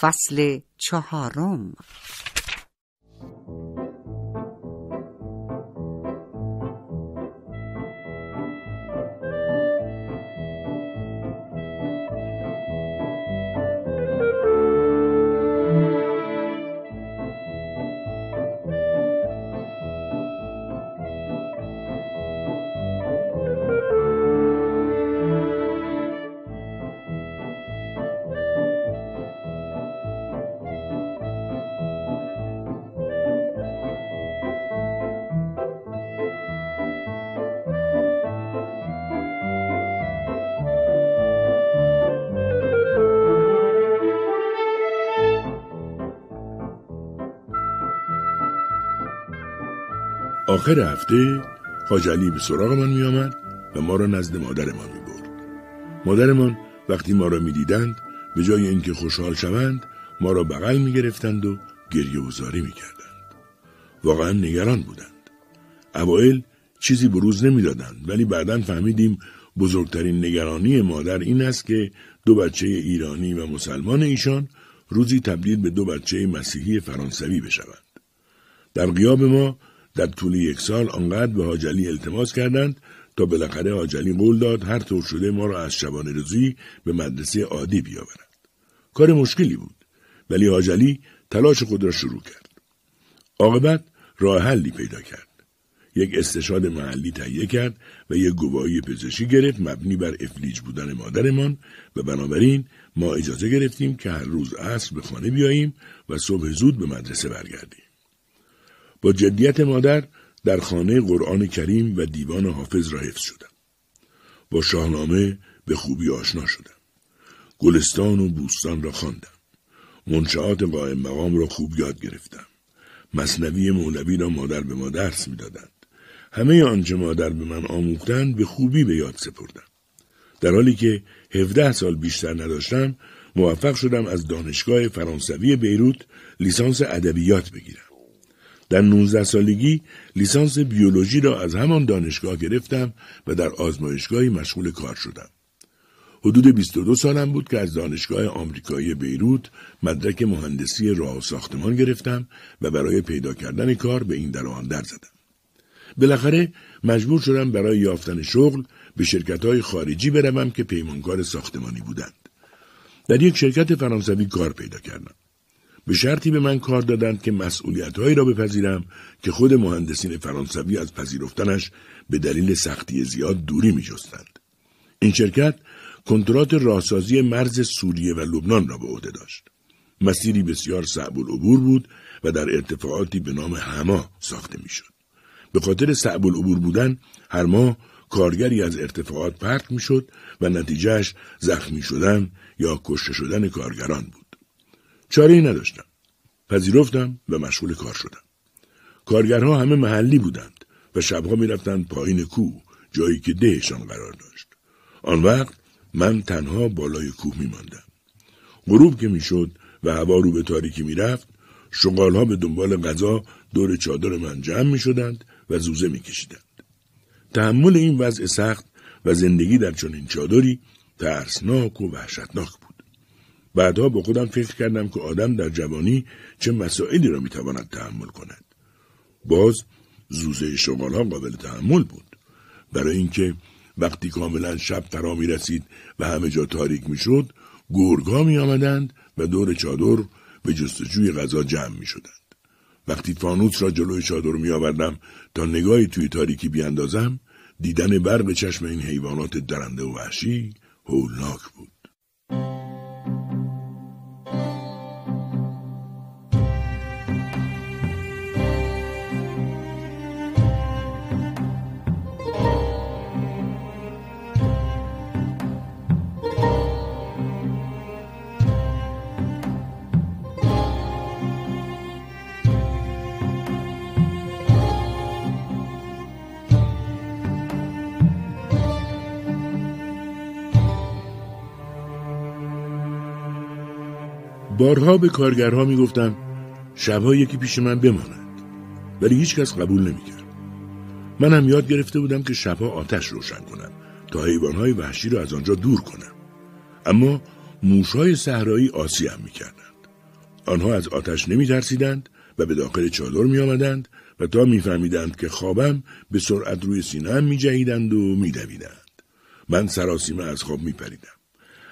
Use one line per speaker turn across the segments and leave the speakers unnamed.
فصل 4.
آخر هفته حاج علی به سراغ من می آمد و ما را نزد مادرمان می برد. مادرمان وقتی ما را می دیدند به جای اینکه خوشحال شوند ما را بغل می گرفتند و گریه و زاری می کردند. واقعا نگران بودند. اوایل چیزی بروز نمی دادند ولی بعداً فهمیدیم بزرگترین نگرانی مادر این است که 2 بچه ایرانی و مسلمان ایشان روزی تبدیل به 2 بچه مسیحی فرانسوی بشوند. در غیاب ما در طول 1 سال آنقدر به حاج علی التماس کردند تا بالاخره حاج علی قول داد هر طور شده ما را از شبانه روزی به مدرسه عادی بیاورد. کار مشکلی بود ولی حاج علی تلاش خود را شروع کرد. عاقبت راه حلی پیدا کرد. یک استشهاد محلی تهیه کرد و یک گواهی پزشکی گرفت مبنی بر افلیج بودن مادرمان و بنابراین ما اجازه گرفتیم که هر روز عصر به خانه بیاییم و صبح زود به مدرسه برگردیم. با جدیت مادر در خانه قرآن کریم و دیوان حافظ را حفظ شدم. با شاهنامه به خوبی آشنا شدم. گلستان و بوستان را خواندم. منشآت قائم مقام را خوب یاد گرفتم. مثنوی مولوی را مادر به ما درس می‌دادند. همه آنچه مادر به من آموختند به خوبی به یاد سپردم. در حالی که 17 سال بیشتر نداشتم موفق شدم از دانشگاه فرانسوی بیروت لیسانس ادبیات بگیرم. در 19 سالگی لیسانس بیولوژی را از همان دانشگاه گرفتم و در آزمایشگاهی مشغول کار شدم. حدود 22 سالم بود که از دانشگاه آمریکایی بیروت مدرک مهندسی راه و ساختمان گرفتم و برای پیدا کردن کار به این در و آن در زدم. بالاخره مجبور شدم برای یافتن شغل به شرکت‌های خارجی بروم که پیمانکار ساختمانی بودند. در یک شرکت فرانسوی کار پیدا کردم. به شرطی به من کار دادند که مسئولیت‌هایی را بپذیرم که خود مهندسین فرانسوی از پذیرفتنش به دلیل سختی زیاد دوری می‌جستند. این شرکت کنترات راهسازی مرز سوریه و لبنان را به عهده داشت. مسیری بسیار صعب العبور بود و در ارتفاعاتی به نام حما ساخته می‌شد. به خاطر صعب العبور بودن هر ماه کارگری از ارتفاعات پرت می‌شد و نتیجهش زخمی شدن یا کشته شدن کارگران بود. چاره‌ای نداشتم. پذیرفتم و مشغول کار شدم. کارگرها همه محلی بودند و شبها می‌رفتند پایین کوه، جایی که دهشان قرار داشت. آن وقت من تنها بالای کوه می‌ماندم. غروب که می‌شد و هوا رو به تاریکی می‌رفت، شغال‌ها به دنبال غذا دور چادر من جمع می‌شدند و زوزه می‌کشیدند. تحمل این وضع سخت و زندگی در چنین چادری ترسناک و وحشتناک بود. بعدها با خودم فکر کردم که آدم در جوانی چه مسائلی را میتواند تحمل کند. باز زوزه شغال‌ها قابل تحمل بود. برای اینکه وقتی کاملا شب فرا می رسید و همه جا تاریک می شد، گرگ‌ها می آمدند و دور چادر به جستجوی غذا جمع می شدند. وقتی فانوس را جلوی چادر می آوردم تا نگاهی توی تاریکی بیاندازم، دیدن برق چشم این حیوانات درنده و وحشی هولناک بود. بارها به کارگرها میگفتم شبها یکی پیش من بماند، ولی هیچ کس قبول نمیکرد. من هم یاد گرفته بودم که شبها آتش روشن کنم تا حیوانهای وحشی را از آنجا دور کنم. اما موشهای صحرایی عاصی هم میکردند. آنها از آتش نمی ترسیدند و به داخل چادر می آمدند و تا می فهمیدند که خوابم به سرعت روی سینه‌ام می جهیدند و می دویدند. من سراسیمه از خواب می پریدم.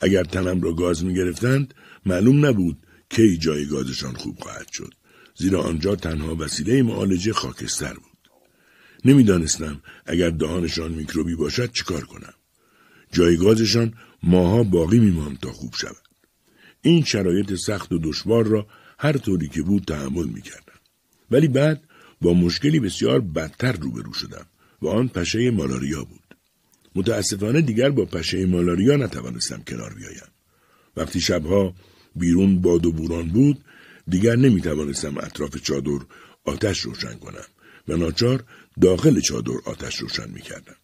اگر تنم را گاز می گرفتند معلوم نبود کی جای گازشان خوب خواهد شد، زیرا آنجا تنها وسیله معالجه خاکستر بود. نمیدانستم اگر دهانشان میکروبی باشد چیکار کنم. جای گازشان ماها باقی میماند تا خوب شود. این شرایط سخت و دشوار را هر طوری که بود تحمل میکردم. ولی بعد با مشکلی بسیار بدتر روبرو شدم و آن پشه مالاریا بود. متاسفانه دیگر با پشه مالاریا نتوانستم کنار بیایم. وقتی شبها بیرون باد و بوران بود دیگر نمیتوانستم اطراف چادر آتش روشن کنم و ناچار داخل چادر آتش روشن میکردم.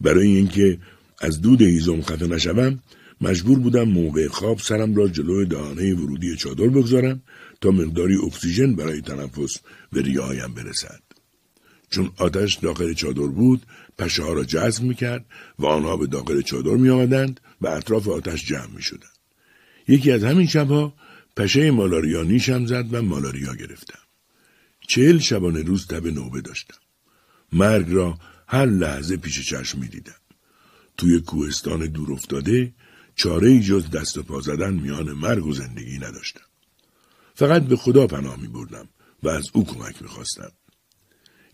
برای اینکه از دود هیزم خفه نشوم مجبور بودم موقع خواب سرم را جلوی دهانه ورودی چادر بگذارم تا مقداری اکسیژن برای تنفس به ریه‌هایم برسد. چون آتش داخل چادر بود پشه ها را جذب میکرد و آنها به داخل چادر میآمدند و اطراف آتش جمع میشدند. یکی از همین شبها پشه مالاریا نیشم زد و مالاریا گرفتم. 40 شبانه روز تب نوبه داشتم. مرگ را هر لحظه پیش چشم می‌دیدم. توی کوهستان دور افتاده چاره‌ای جز دست و پا زدن میان مرگ و زندگی نداشتم. فقط به خدا پناه می‌بردم و از او کمک می‌خواستم.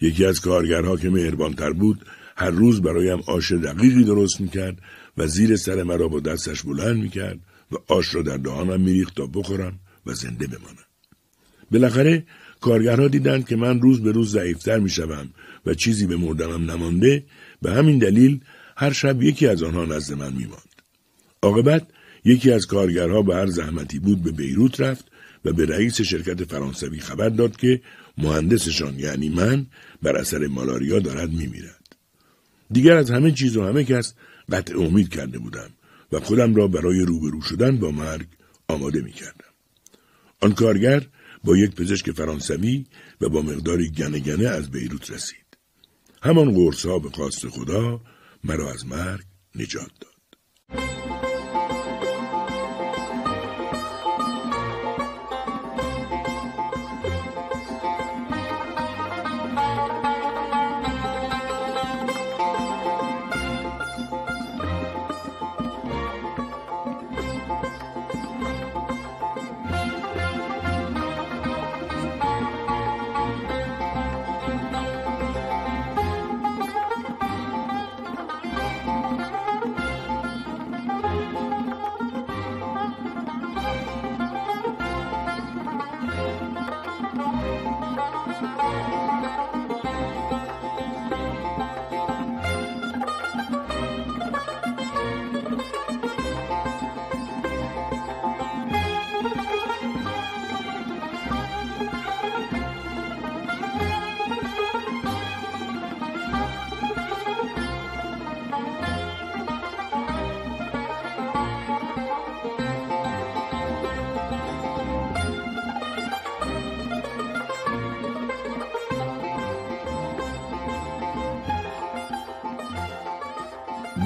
یکی از کارگرها که مهربان‌تر بود هر روز برایم آش دقیقی درست می‌کرد و زیر سر مرا با دستش بلند می‌کرد و آش را در دهانم می‌ریخت تا بخورم و زنده بمانم. بالاخره کارگرها دیدند که من روز به روز ضعیف‌تر می‌شوم و چیزی به مردنم نمانده، به همین دلیل هر شب یکی از آنها نزد من می‌ماند. عاقبت یکی از کارگرها به هر زحمتی بود به بیروت رفت و به رئیس شرکت فرانسوی خبر داد که مهندسشان یعنی من بر اثر مالاریا دارد می‌میرد. دیگر از همه چیز و همه کس قطع امید کرده بودم و خودم را برای روبرو شدن با مرگ آماده می‌کردم. آن کارگر با یک پزشک فرانسوی و با مقداری گنه از بیروت رسید. همان قرص‌ها به خواست خدا مرا از مرگ نجات داد.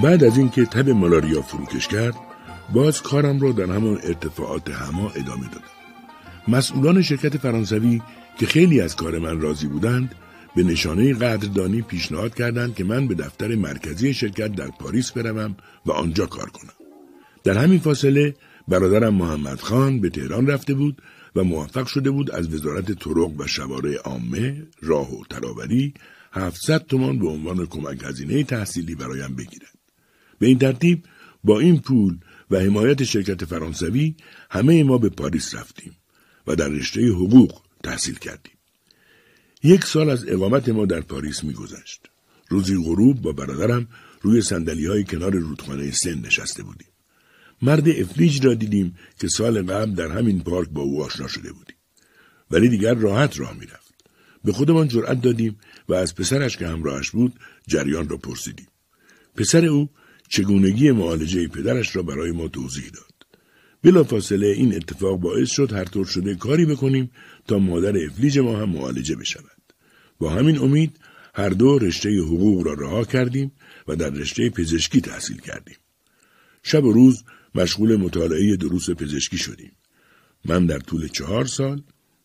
بعد از اینکه تب مالاریا فروکش کرد، باز کارم را در همان ارتفاعات هما ادامه دادم. مسئولان شرکت فرانسوی که خیلی از کار من راضی بودند، به نشانه قدردانی پیشنهاد کردند که من به دفتر مرکزی شرکت در پاریس بروم و آنجا کار کنم. در همین فاصله برادرم محمد خان به تهران رفته بود و موفق شده بود از وزارت طرق و شوارع عامه، راه و تلاوری 700 تومان به عنوان کمک هزینه تحصیلی برایم بگیرد. به این ترتیب با این پول و حمایت شرکت فرانسوی همه ما به پاریس رفتیم و در رشته حقوق تحصیل کردیم. 1 سال از اقامت ما در پاریس می‌گذشت. روزی غروب با برادرم روی صندلی‌های کنار رودخانه سن نشسته بودیم. مرد افلیج را دیدیم که سال قبل در همین پارک با او آشنا شده بودیم. ولی دیگر راحت راه می‌رفت. به خودمان جرأت دادیم و از پسرش که همراهش بود جریان را پرسیدیم. پسر او چگونگی معالجه پدرش را برای ما توضیح داد. بلافاصله این اتفاق باعث شد هر طور شده کاری بکنیم تا مادر افلیج ما هم معالجه بشود. با همین امید هر دو رشته حقوق را رها کردیم و در رشته پزشکی تحصیل کردیم. شب و روز مشغول مطالعه دروس پزشکی شدیم. من در طول 4 سال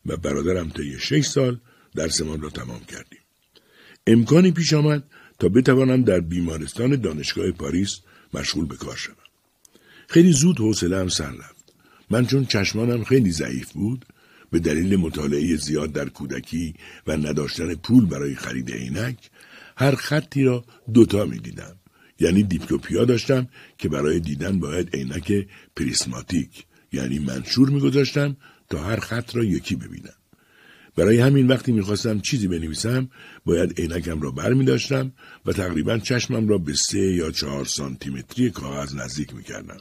و برادرم طی 6 سال درسمان را تمام کردیم. امکانی پیش آمد تا بتوانم در بیمارستان دانشگاه پاریس مشغول به کار شدم. خیلی زود حوصله‌ام سر رفت. من چون چشمانم خیلی ضعیف بود، به دلیل مطالعه زیاد در کودکی و نداشتن پول برای خرید عینک، هر خطی را 2 می دیدم. یعنی دیپلوپیا داشتم که برای دیدن باید عینک پریسماتیک یعنی منشور می گذاشتم تا هر خط را یکی ببینم. برای همین وقتی می خواستم چیزی بنویسم باید عینکم را بر می داشتم و تقریبا چشمم را به 3 یا 4 سانتیمتری کاغذ نزدیک می کردم.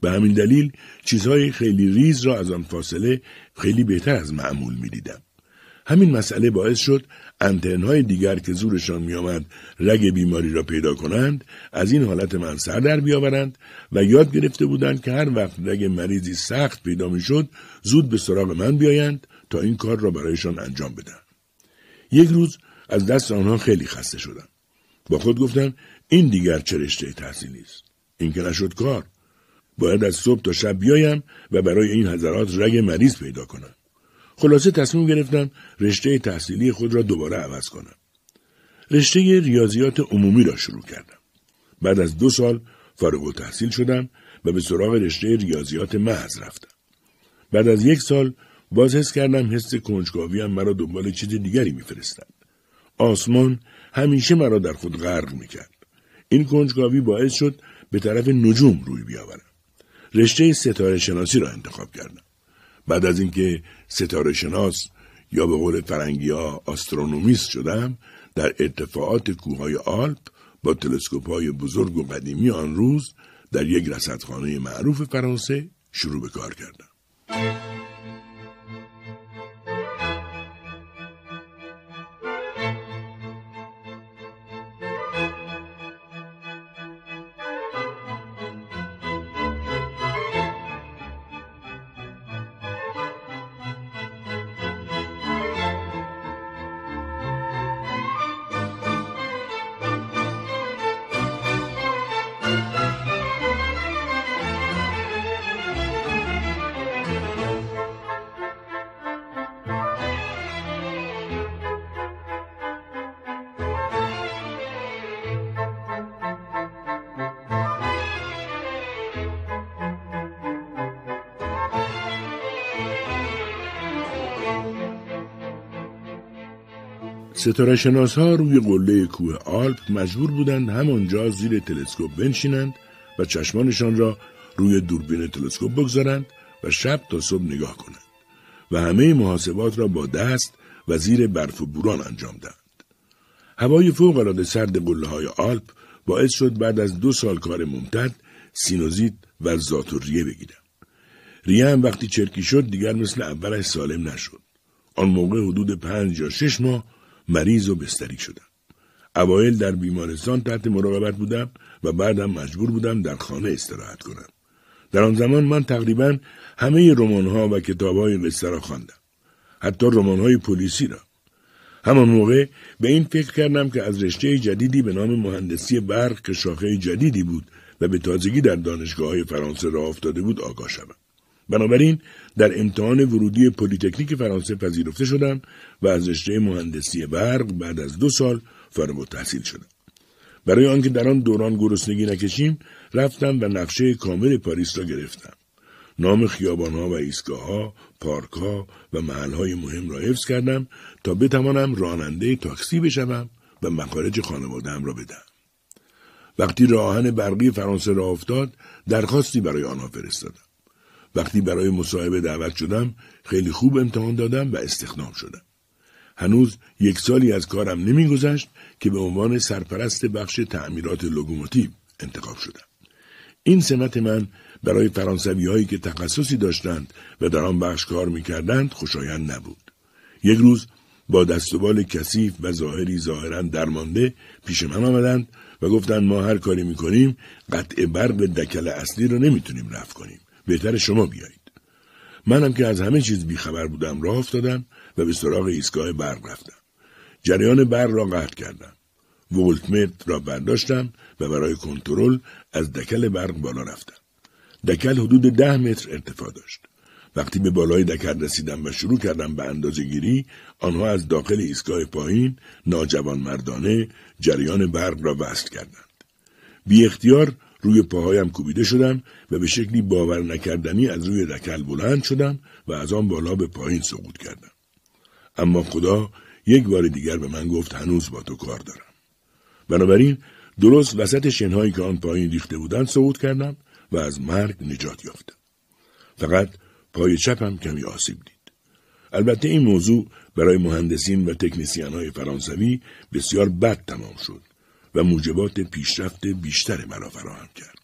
به همین دلیل چیزهای خیلی ریز را از آن فاصله خیلی بهتر از معمول می دیدم. همین مسئله باعث شد آنتن‌های دیگر که زورشان می آمد رگ بیماری را پیدا کنند از این حالت من سر در بیاورند و یاد گرفته بودند که هر وقت رگ مریضی سخت پیدا می شد زود به سراغ من بیایند تا این کار را برایشان انجام بدم. یک روز از دست آنها خیلی خسته شدم. با خود گفتم این دیگر چه رشته تحصیلی است؟ این که نشد کار. باید از صبح تا شب بیایم و برای این حضرات رگ مریض پیدا کنم. خلاصه تصمیم گرفتم رشته تحصیلی خود را دوباره عوض کنم. رشته ریاضیات عمومی را شروع کردم. بعد از 2 سال فارغ التحصیل شدم و به سراغ رشته ریاضیات محض رفتم. بعد از 1 سال باز حس کردم حس کنجکاویم مرا دنبال چیز دیگری می‌فرستد. آسمان همیشه مرا در خود غرق می‌کرد. این کنجکاوی باعث شد به طرف نجوم روی بیاورم. رشته ستاره شناسی را انتخاب کردم. بعد از اینکه ستاره شناس یا به قول فرنگی‌ها آسترونومیست شدم، در ارتفاعات کوههای آلپ با تلسکوپ‌های بزرگ و قدیمی آن روز در یک رصدخانه معروف فرانسه شروع به کار کردم. ستاره شناس ها روی قله کوه آلپ مجبور بودند همانجا زیر تلسکوپ بنشینند و چشمانشان را روی دوربین تلسکوپ بگذارند و شب تا صبح نگاه کنند و همه محاسبات را با دست و زیر برف و بوران انجام دهند. هوای فوق‌العاده سرد قله های آلپ باعث شد بعد از 2 سال کار ممتد سینوزیت و ذات‌الریه بگیرم. ریه هم وقتی چرکی شد دیگر مثل اولش سالم نشد. آن موقع حدود 5 یا 6 ماه مریض و بستری شدم. اوایل در بیمارستان تحت مراقبت بودم و بعدم مجبور بودم در خانه استراحت کنم. در آن زمان من تقریباً همه رمان‌ها و کتاب‌های قصه را خواندم. حتی رمان‌های پلیسی را. همان موقع به این فکر کردم که از رشته جدیدی به نام مهندسی برق که شاخه جدیدی بود و به تازگی در دانشگاه‌های فرانسه راه افتاده بود آگاه شدم. بنابراین در امتحان ورودی پلی‌تکنیک فرانسه پذیرفته شدم و از رشته مهندسی برق بعد از 2 سال فارغ التحصیل شدم. برای آنکه در آن دوران گرسنگی نکشیم رفتم و نقشه کامل پاریس را گرفتم. نام خیابان‌ها و ایستگاه‌ها، پارک‌ها و محل‌های مهم را حفظ کردم تا بتوانم راننده تاکسی بشوم و مخارج خانواده‌ام را بدهم. وقتی راه آهن برقی فرانسه راه افتاد درخواستی برای آنها فرستادم. وقتی برای مصاحبه دعوت شدم خیلی خوب امتحان دادم و استخدام شدم. هنوز 1 سالی از کارم نمی‌گذشت که به عنوان سرپرست بخش تعمیرات لوکوموتیو انتخاب شدم. این سمت من برای فرانسوی‌هایی که تخصصی داشتند و در آن بخش کار می‌کردند خوشایند نبود. یک روز با دست و بال کثیف و ظاهراً درمانده پیش من آمدند و گفتند ما هر کاری می‌کنیم قطع برق دکل اصلی را نمی‌تونیم رفع کنیم. بهتر شما بیایید. منم که از همه چیز بیخبر بودم راه افتادم و به سراغ ایستگاه برق رفتم. جریان برق را قطع کردم. ولتمتر را برداشتم و برای کنترل از دکل برق بالا رفتم. دکل حدود 10 متر ارتفاع داشت. وقتی به بالای دکر رسیدم و شروع کردم به اندازه‌گیری، آنها از داخل ایستگاه پایین ناجوان مردانه جریان برق را وصل کردند. بی اختیار روی پاهایم کوبیده شدم و به شکلی باور نکردنی از روی دکل بلند شدم و از آن بالا به پایین سقوط کردم. اما خدا یک بار دیگر به من گفت هنوز با تو کار دارم. بنابراین درست وسط شنهایی که آن پایین ریخته بودند سقوط کردم و از مرگ نجات یافتم. فقط پای چپم کمی آسیب دید. البته این موضوع برای مهندسین و تکنسین‌های فرانسوی بسیار بد تمام شد و موجبات پیشرفت بیشتر مرا فراهم کرد.